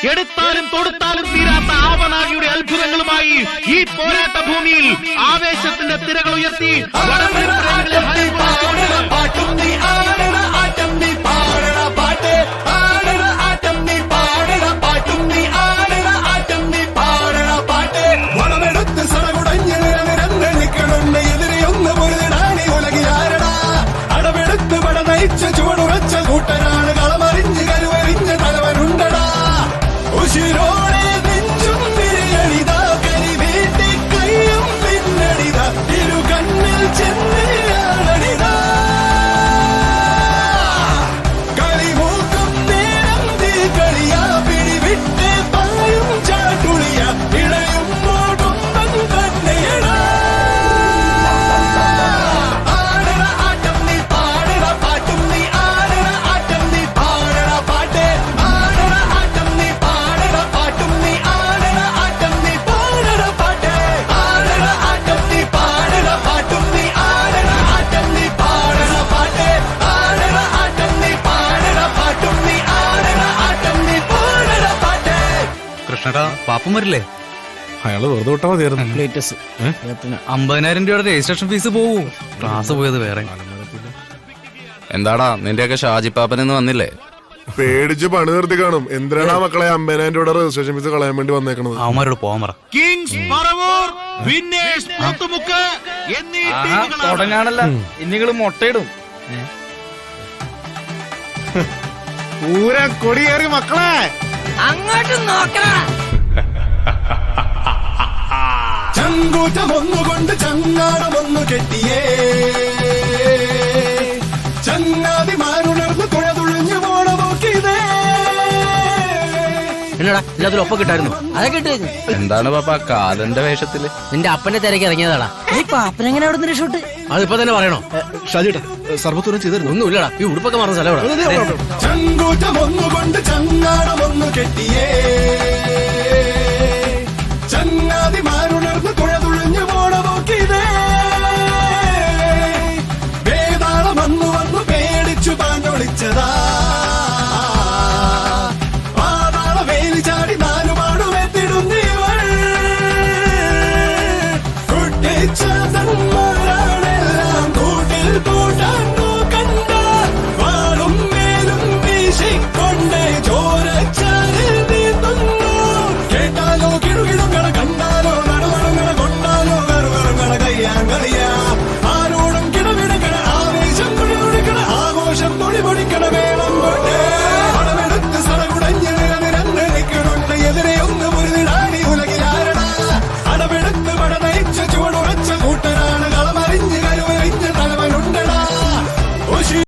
എടുത്താലും തൊടുത്താലും തീരാത്ത ആവനാഴിയുടെ അത്ഭുതങ്ങളുമായി ഈ പോരാട്ട ഭൂമിയിൽ ആവേശത്തിന്റെ തിരകൾ ഉയർത്തി ചുവടുറച്ച കൂട്ടനാണ് കളമറിഞ്ഞ് കരുവറിഞ്ഞ തലവനുണ്ടടാ ഉശിരോടെ നെഞ്ചും തിരിയണിതാ കരി വീട്ടി കയ്യും പിന്നടിതാ ഇരു കണ്ണിൽ ചെന്നിയാളണിതാ കളിമൂക്കും നേരം തീ കളിയാ പിടിവിട്ട് പായും ചാട്ടുളിയ ഇളയുമ്പോൾ കൊമ്പൻ തന്നെയടാ കൃഷ്ണടാ പാപ്പം വരില്ലേ? അയാള് വെറുതെ വിട്ടാ മതിയായിരുന്നു. 50,000 രൂപയുടെ രജിസ്ട്രേഷൻ ഫീസ് പോവും. ക്ലാസ് പോയത് വേറെ. എന്താടാ നിന്റെയൊക്കെ ഷാജിപ്പാപ്പനെന്ന് വന്നില്ലേ? പേടിച്ച് പണി നിർത്തി കാണും. എന്തിനാണ് മക്കളെ 50,000 രൂപയുടെ രജിസ്ട്രേഷൻ ഫീസ് കളയാൻ വേണ്ടി വന്നേക്കണത്? അവന്മാരോട് പോവാൻ പറ. കിങ്സ് പറവൂർ, വിന്നേഴ്സ് പോത്തുമുക്ക് എന്നീ ടീമുകളാണ്. തുടങ്ങാണല്ല ഇനിങ്ങള് മുട്ടയിടും. പൂര കൊടിയേറി മക്കളെ അങ്ങോട്ട് നോക്കണം. ചങ്കൂറ്റമൊന്നുകൊണ്ട് ചങ്ങാടമൊന്നു കെട്ടിയേ ചങ്ങാതിമാരുണർന്ന് തുഴതുഴഞ്ഞു പോണ നോക്കിയതേ. എന്നടാ എല്ലാത്തിലും ഒപ്പം കിട്ടായിരുന്നു. അതൊക്കെ കിട്ടും. എന്താണ് പാപ്പ കാലന്റെ വേഷത്തില്? നിന്റെ അപ്പന്റെ തിരക്ക് ഇറങ്ങിയതാടാ. അപ്പനെങ്ങനെ അവിടെ നിന്ന് ഷൂട്ട്? അതിപ്പോ തന്നെ പറയണോ? ഷാജിട്ടാ സർബത്തൂരം ചെയ്തിരുന്നു. ഒന്നുമില്ലടാ, ഈ ഉടുപ്പൊക്കെ മാറുന്ന സ്ഥലം. ചങ്കൂറ്റമൊന്നുകൊണ്ട് ചങ്ങാടമൊന്നു കെട്ടിയേ ചങ്ങാതിമാരുണർന്ന് തുഴതുഴഞ്ഞു പോണ നോക്കിയതേ. വേതാളം വന്നു വന്നു പേടിച്ചു പാഞ്ഞൊളിച്ചതാ പാതാള വേലി ചാടി നാലുപാടുമെത്തിടുന്നീവൾ കുട്ടിച്ചാതന്മാരാണെല്ലാം കൂട്ടിൽ കൂട്ടാൻ നോക്കണ്ട വാളും മേലും വീശിക്കൊണ്ട് ചോരച്ചാലിൽ നീന്തുന്നു. കേട്ടാലോ കിടുകിടുങ്ങണ കണ്ടാലോ നടുനടുങ്ങണ കൊണ്ടാലോ കറുകറുങ്ങണ കയ്യാങ്കളിയാ ആരോടും കിടവിടുങ്ങണ ആവേശം തുടിതുടിക്കണ ആഘോഷം തുടിപൊടിക്കണ വേള